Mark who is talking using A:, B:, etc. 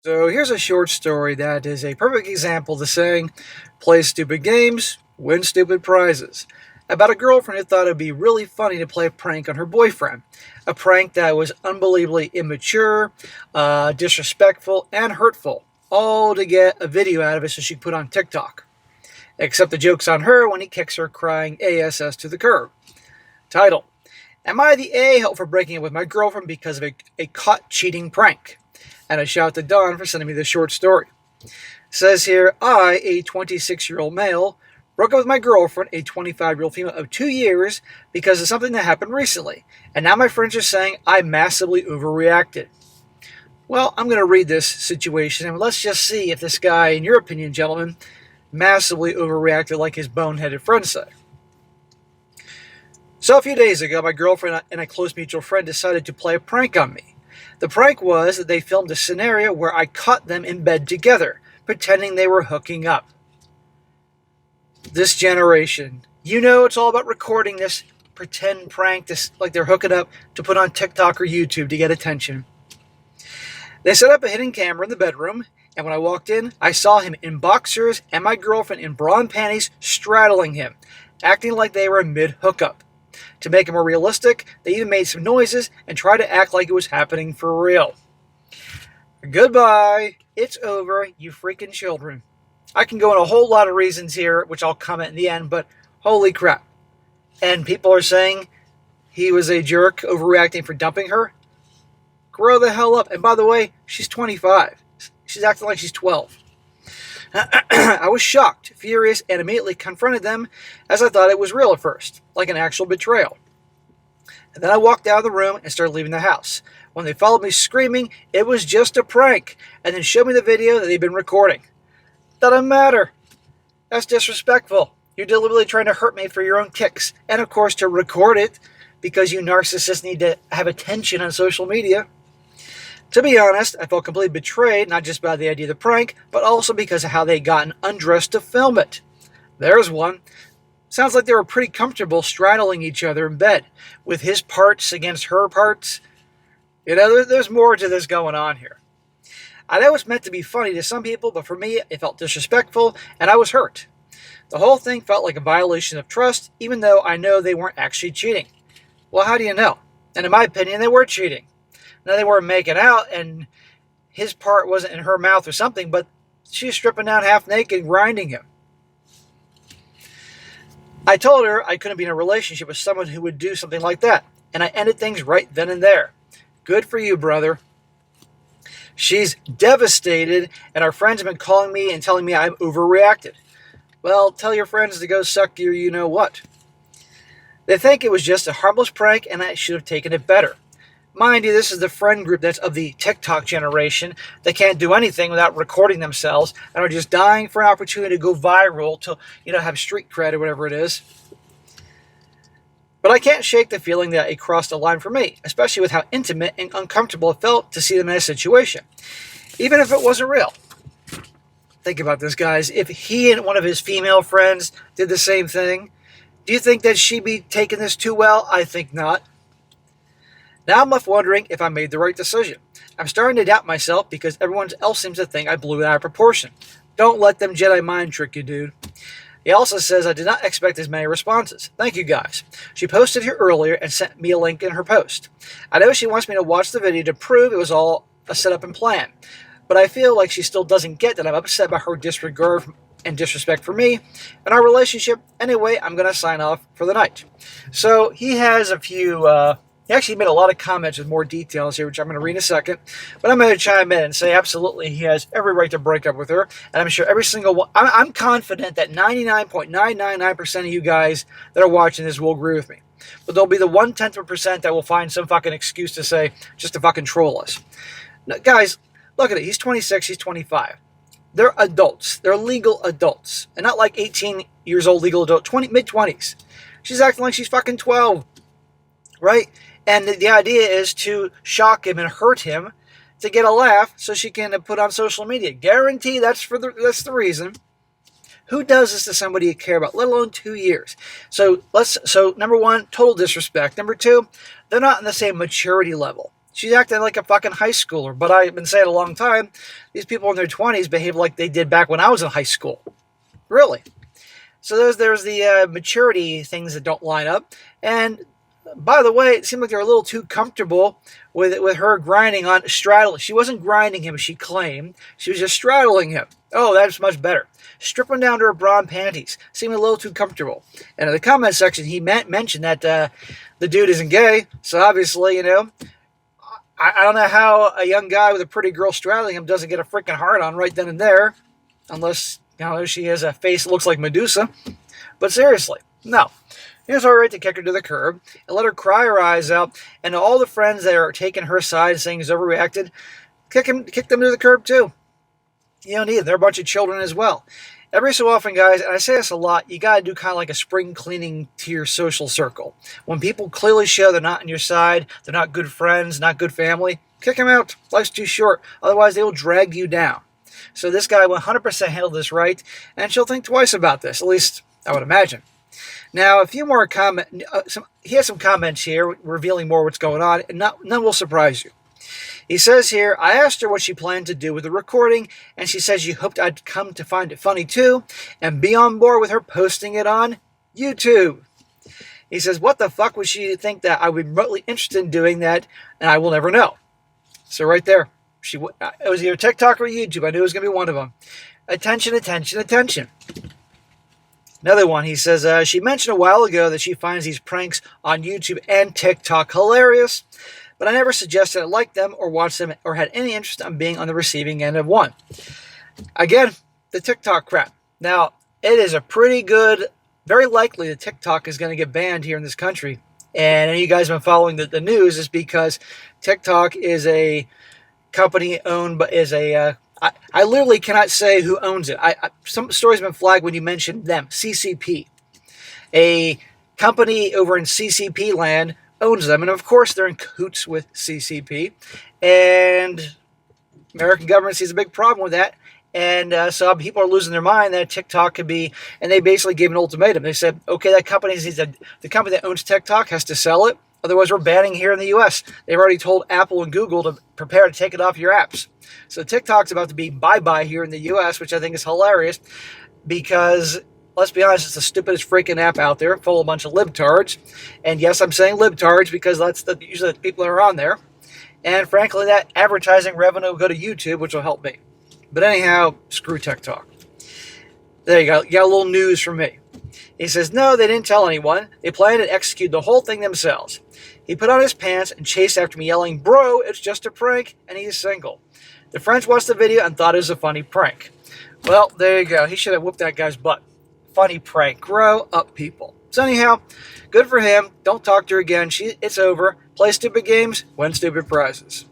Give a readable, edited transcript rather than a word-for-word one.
A: So here's a short story that is a perfect example of the saying, play stupid games, win stupid prizes. About a girlfriend who thought it would be really funny to play a prank on her boyfriend. A prank that was unbelievably immature, disrespectful, and hurtful. All to get a video out of it so she could put on TikTok. Except the joke's on her when he kicks her crying ASS to the curb. Title: Am I the a-hole for breaking up with my girlfriend because of a caught cheating prank? And a shout out to Don for sending me this short story. It says here, I, a 26-year-old male, broke up with my girlfriend, a 25-year-old female of 2 years, because of something that happened recently. And now my friends are saying I massively overreacted. Well, I'm going to read this situation, and let's just see if this guy, in your opinion, gentlemen, massively overreacted like his boneheaded friends say. So a few days ago, my girlfriend and a close mutual friend decided to play a prank on me. The prank was that they filmed a scenario where I caught them in bed together, pretending they were hooking up. This generation, it's all about recording this pretend prank, like they're hooking up to put on TikTok or YouTube to get attention. They set up a hidden camera in the bedroom, and when I walked in, I saw him in boxers and my girlfriend in bra and panties straddling him, acting like they were mid-hookup. To make it more realistic, they even made some noises and tried to act like it was happening for real. Goodbye. It's over, you freaking children. I can go in a whole lot of reasons here, which I'll comment in the end, but holy crap. And people are saying he was a jerk, overreacting for dumping her. Grow the hell up. And by the way, she's 25. She's acting like she's 12. I was shocked, furious, and immediately confronted them as I thought it was real at first, like an actual betrayal. And then I walked out of the room and started leaving the house. When they followed me screaming, it was just a prank, and then showed me the video that they'd been recording. Doesn't matter. That's disrespectful. You're deliberately trying to hurt me for your own kicks, and of course to record it, because you narcissists need to have attention on social media. To be honest, I felt completely betrayed, not just by the idea of the prank, but also because of how they'd gotten undressed to film it. There's one. Sounds like they were pretty comfortable straddling each other in bed, with his parts against her parts. There's more to this going on here. I know it's meant to be funny to some people, but for me, it felt disrespectful, and I was hurt. The whole thing felt like a violation of trust, even though I know they weren't actually cheating. Well, how do you know? And in my opinion, they were cheating. Now, they weren't making out, and his part wasn't in her mouth or something, but she was stripping down half naked and grinding him. I told her I couldn't be in a relationship with someone who would do something like that, and I ended things right then and there. Good for you, brother. She's devastated, and our friends have been calling me and telling me I've overreacted. Well, tell your friends to go suck your you-know-what. They think it was just a harmless prank, and I should have taken it better. Mind you, this is the friend group that's of the TikTok generation. They can't do anything without recording themselves and are just dying for an opportunity to go viral to, have street cred or whatever it is. But I can't shake the feeling that it crossed a line for me, especially with how intimate and uncomfortable it felt to see them in a situation, even if it wasn't real. Think about this, guys. If he and one of his female friends did the same thing, do you think that she'd be taking this too well? I think not. Now I'm left wondering if I made the right decision. I'm starting to doubt myself because everyone else seems to think I blew it out of proportion. Don't let them Jedi mind trick you, dude. He also says I did not expect as many responses. Thank you, guys. She posted here earlier and sent me a link in her post. I know she wants me to watch the video to prove it was all a setup and plan, but I feel like she still doesn't get that I'm upset by her disregard and disrespect for me and our relationship. Anyway, I'm going to sign off for the night. So he has a few... He actually made a lot of comments with more details here, which I'm going to read in a second. But I'm going to chime in and say absolutely he has every right to break up with her. And I'm sure every single one... I'm confident that 99.999% of you guys that are watching this will agree with me. But there'll be the 1/10% that will find some fucking excuse to say, just to fucking troll us. Now, guys, look at it. He's 26, he's 25. They're adults. They're legal adults. And not like 18 years old legal adult, mid-20s. She's acting like she's fucking 12. Right? And the idea is to shock him and hurt him to get a laugh so she can put on social media. Guarantee that's the reason. Who does this to somebody you care about, let alone 2 years? So number one, total disrespect. Number two, they're not on the same maturity level. She's acting like a fucking high schooler. But I've been saying a long time, these people in their 20s behave like they did back when I was in high school. Really. So there's the maturity things that don't line up. And by the way, it seemed like they're a little too comfortable with her grinding on straddling. She wasn't grinding him, she claimed. She was just straddling him. Oh, that's much better. Stripping down to her bra and panties. Seemed a little too comfortable. And in the comment section, he mentioned that the dude isn't gay. So obviously, I don't know how a young guy with a pretty girl straddling him doesn't get a freaking hard on right then and there. Unless, she has a face that looks like Medusa. But seriously, no. Here's our right to kick her to the curb and let her cry her eyes out. And all the friends that are taking her side and saying he's overreacted, kick them to the curb too. You don't need it. They're a bunch of children as well. Every so often, guys, and I say this a lot, you got to do kind of like a spring cleaning to your social circle. When people clearly show they're not on your side, they're not good friends, not good family, kick them out. Life's too short. Otherwise, they will drag you down. So this guy 100% handled this right, and she'll think twice about this. At least, I would imagine. Now, a few more comments. He has some comments here revealing more what's going on, and none will surprise you. He says here, I asked her what she planned to do with the recording, and she says she hoped I'd come to find it funny too, and be on board with her posting it on YouTube. He says, what the fuck would she think that I would be remotely interested in doing that, and I will never know. So right there, it was either TikTok or YouTube. I knew it was going to be one of them. Attention, attention, attention. Another one, he says, she mentioned a while ago that she finds these pranks on YouTube and TikTok hilarious, but I never suggested I liked them or watched them or had any interest in being on the receiving end of one. Again, the TikTok crap. Now, it is a pretty good, very likely that TikTok is going to get banned here in this country. And you guys have been following the news is because TikTok is a company owned, but is a, I literally cannot say who owns it. Some stories have been flagged when you mentioned them, CCP. A company over in CCP land owns them, and of course they're in cahoots with CCP, and American government sees a big problem with that, and so people are losing their mind that TikTok could be, and they basically gave an ultimatum. They said, okay, the company that owns TikTok has to sell it, otherwise we're banning here in the U.S. They've already told Apple and Google to prepare to take it off your apps. So TikTok's about to be bye-bye here in the U.S., which I think is hilarious, because let's be honest, it's the stupidest freaking app out there, full of a bunch of libtards. And yes, I'm saying libtards because that's usually the people that are on there. And frankly, that advertising revenue will go to YouTube, which will help me. But anyhow, screw TikTok. There you go. You got a little news from me. He says, no, they didn't tell anyone. They planned and executed the whole thing themselves. He put on his pants and chased after me yelling, bro, it's just a prank, and he's single. The friends watched the video and thought it was a funny prank. Well, there you go. He should have whooped that guy's butt. Funny prank. Grow up, people. So anyhow, good for him. Don't talk to her again. It's over. Play stupid games, win stupid prizes.